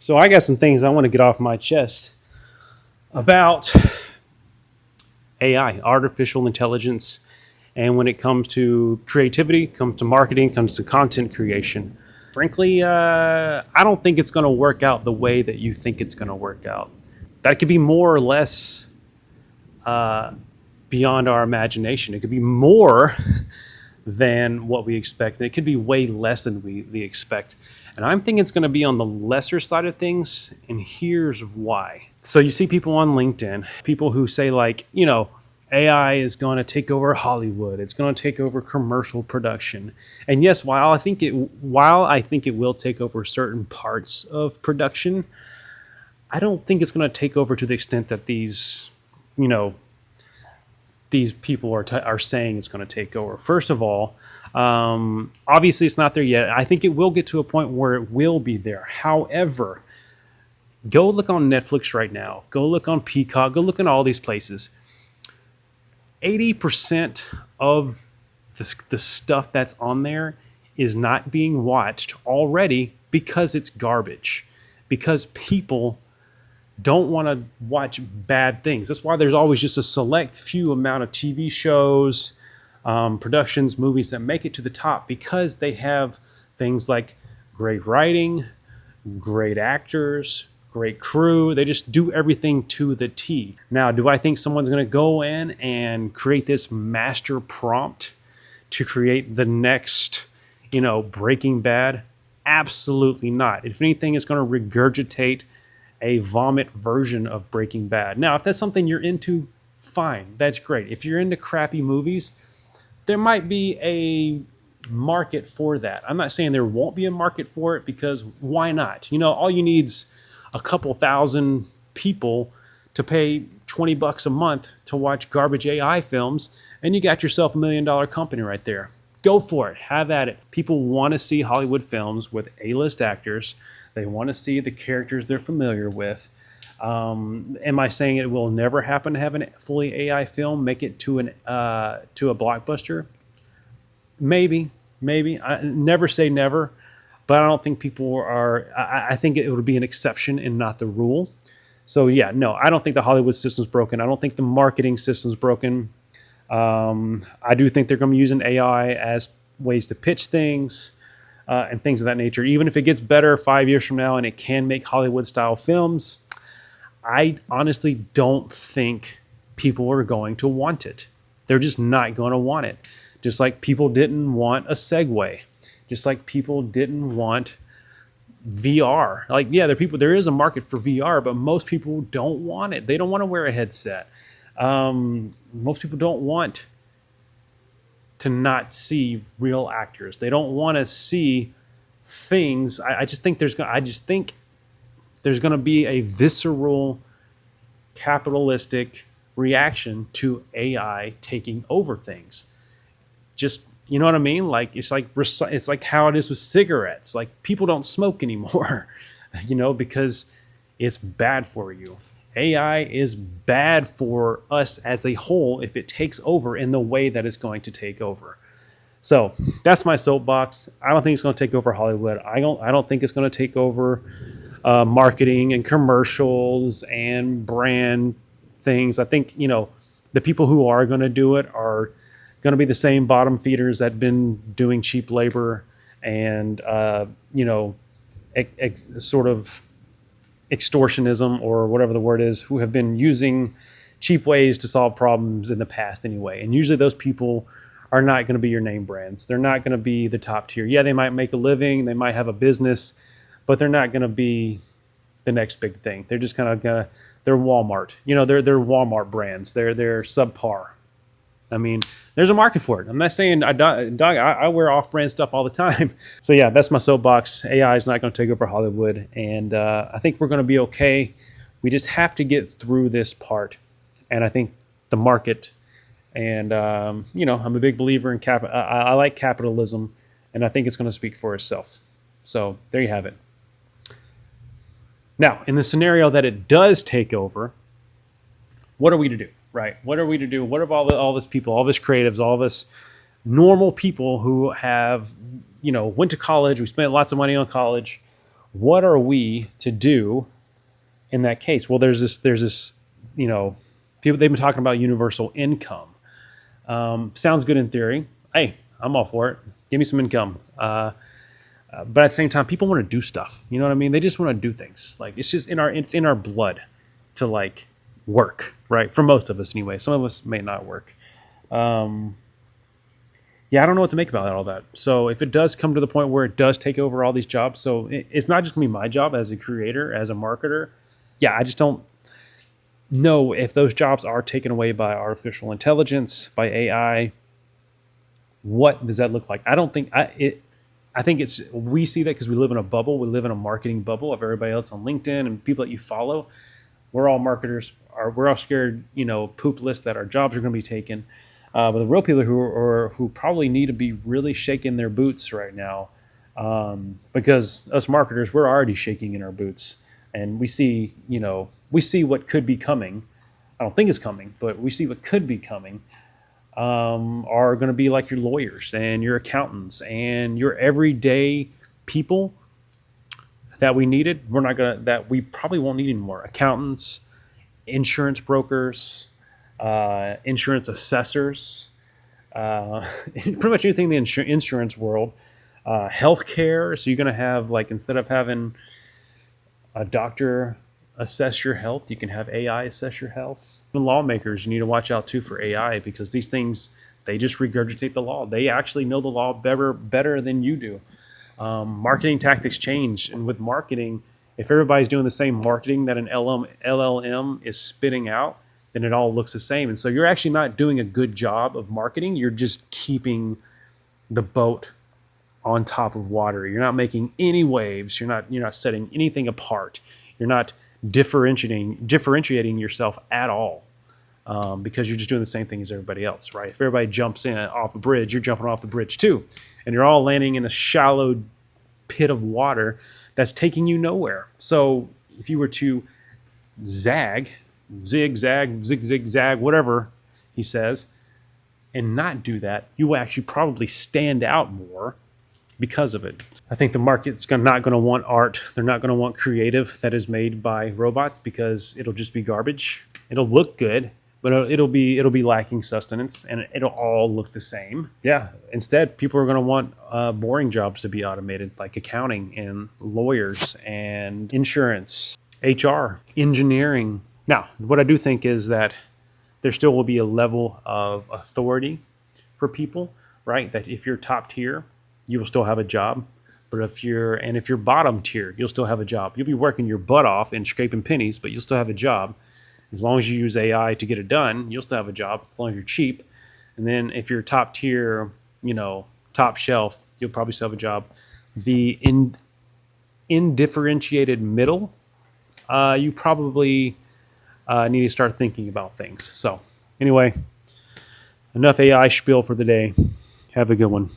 So I got some things I want to get off my chest about AI, artificial intelligence, and when it comes to creativity, comes to marketing, comes to content creation. Frankly, I don't think it's going to work out the way that you think it's going to work out. That could be more or less beyond our imagination. It could be more than what we expect, and it could be way less than we expect. And I'm thinking it's going to be on the lesser side of things, and here's why. So you see people on LinkedIn, people who say like, AI is going to take over Hollywood. It's going to take over commercial production. And yes, while I think it will take over certain parts of production, I don't think it's going to take over to the extent that these people are saying it's going to take over. First of all, obviously it's not there yet. I think it will get to a point where it will be there. However, go look on Netflix right now. Go look on Peacock. Go look at all these places. 80% of the stuff that's on there is not being watched already because it's garbage. Because people don't want to watch bad things. That's why there's always just a select few amount of TV shows, productions, movies that make it to the top because they have things like great writing, great actors, great crew. They just do everything to the T. Now, do I think someone's going to go in and create this master prompt to create the next, Breaking Bad? Absolutely not. If anything, it's going to regurgitate a vomit version of Breaking Bad. Now, if that's something you're into, fine. That's great. If you're into crappy movies, there might be a market for that. I'm not saying there won't be a market for it, because why not? All you need's a couple thousand people to pay $20 a month to watch garbage AI films, and you got yourself $1 million company right there. Go for it. Have at it. People want to see Hollywood films with A-list actors. They want to see the characters they're familiar with. Am I saying it will never happen to have a fully AI film make it to a blockbuster? Maybe. I never say never. But I don't think people are. I think it would be an exception and not the rule. So yeah, no, I don't think the Hollywood system's broken. I don't think the marketing system's broken. I do think they're going to be using AI as ways to pitch things and things of that nature. Even if it gets better 5 years from now and it can make Hollywood-style films, I honestly don't think people are going to want it. They're just not going to want it. Just like people didn't want a Segway. Just like people didn't want VR. Like, yeah, there is a market for VR, but most people don't want it. They don't want to wear a headset. Most people don't want to not see real actors. They don't want to see things. I just think there's going to be a visceral capitalistic reaction to AI taking over things. Just, you know what I mean? Like it's like how it is with cigarettes. Like, people don't smoke anymore, because it's bad for you. AI is bad for us as a whole if it takes over in the way that it's going to take over. So that's my soapbox. I don't think it's going to take over Hollywood. I don't think it's going to take over marketing and commercials and brand things. I think the people who are going to do it are going to be the same bottom feeders that have been doing cheap labor and sort of extortionism, or whatever the word is, who have been using cheap ways to solve problems in the past anyway. And usually those people are not going to be your name brands. They're not going to be the top tier. Yeah, they might make a living, they might have a business, but they're not going to be the next big thing. They're just kind of they're Walmart. They're Walmart brands. They're subpar. I mean, there's a market for it. I'm not saying I wear off-brand stuff all the time. So yeah, that's my soapbox. AI is not going to take over Hollywood, and I think we're going to be okay. We just have to get through this part, and I think the market, and I'm a big believer in I like capitalism, and I think it's going to speak for itself. So there you have it. Now, in the scenario that it does take over, what are we to do? Right? What are we to do? What have all this people, all this creatives, all this normal people who have, went to college, we spent lots of money on college, What are we to do in that case? Well, there's this, you know, people, they've been talking about universal income. Sounds good in theory. Hey, I'm all for it. Give me some income. But at the same time, people want to do stuff. You know what I mean? They just want to do things. Like it's in our blood to like work, right? For most of us, anyway. Some of us may not work. Um, yeah, I don't know what to make about all that. So if it does come to the point where it does take over all these jobs, so it's not just gonna be my job as a creator, as a marketer. Yeah, I just don't know if those jobs are taken away by artificial intelligence, by AI. What does that look like? I don't think I think it's we see that because we live in a bubble. We live in a marketing bubble of everybody else on LinkedIn and people that you follow. We're all marketers. We're all scared, poopless that our jobs are going to be taken. But the real people who probably need to be really shaking their boots right now, because us marketers, we're already shaking in our boots, and we see what could be coming. I don't think it's coming, but we see what could be coming. Are going to be like your lawyers and your accountants and your everyday people that we needed. That we probably won't need anymore. Accountants, insurance brokers, insurance assessors, pretty much anything in the insurance world, healthcare. So you're going to have, like, instead of having a doctor assess your health, you can have AI assess your health. The lawmakers, you need to watch out too for AI, because these things, they just regurgitate the law. They actually know the law better than you do. Marketing tactics change, and with marketing, if everybody's doing the same marketing that an LLM is spitting out, then it all looks the same. And so you're actually not doing a good job of marketing. You're just keeping the boat on top of water. You're not making any waves. You're not setting anything apart. You're not differentiating yourself at all, because you're just doing the same thing as everybody else, right? If everybody jumps in off a bridge, you're jumping off the bridge too, and you're all landing in a shallow pit of water that's taking you nowhere. So if you were to zigzag, zag, whatever he says, and not do that, you will actually probably stand out more because of it. I think the market's not going to want art. They're not going to want creative that is made by robots, because it'll just be garbage. It'll look good, but it'll be lacking sustenance, and it'll all look the same. Yeah. Instead, people are going to want boring jobs to be automated, like accounting and lawyers and insurance, HR, engineering. Now, what I do think is that there still will be a level of authority for people, right? That if you're top tier, you will still have a job. But if you're bottom tier, you'll still have a job. You'll be working your butt off and scraping pennies, but you'll still have a job. As long as you use AI to get it done, you'll still have a job, as long as you're cheap. And then if you're top tier, top shelf, you'll probably still have a job. The indifferentiated middle, you probably need to start thinking about things. So anyway, enough AI spiel for the day. Have a good one.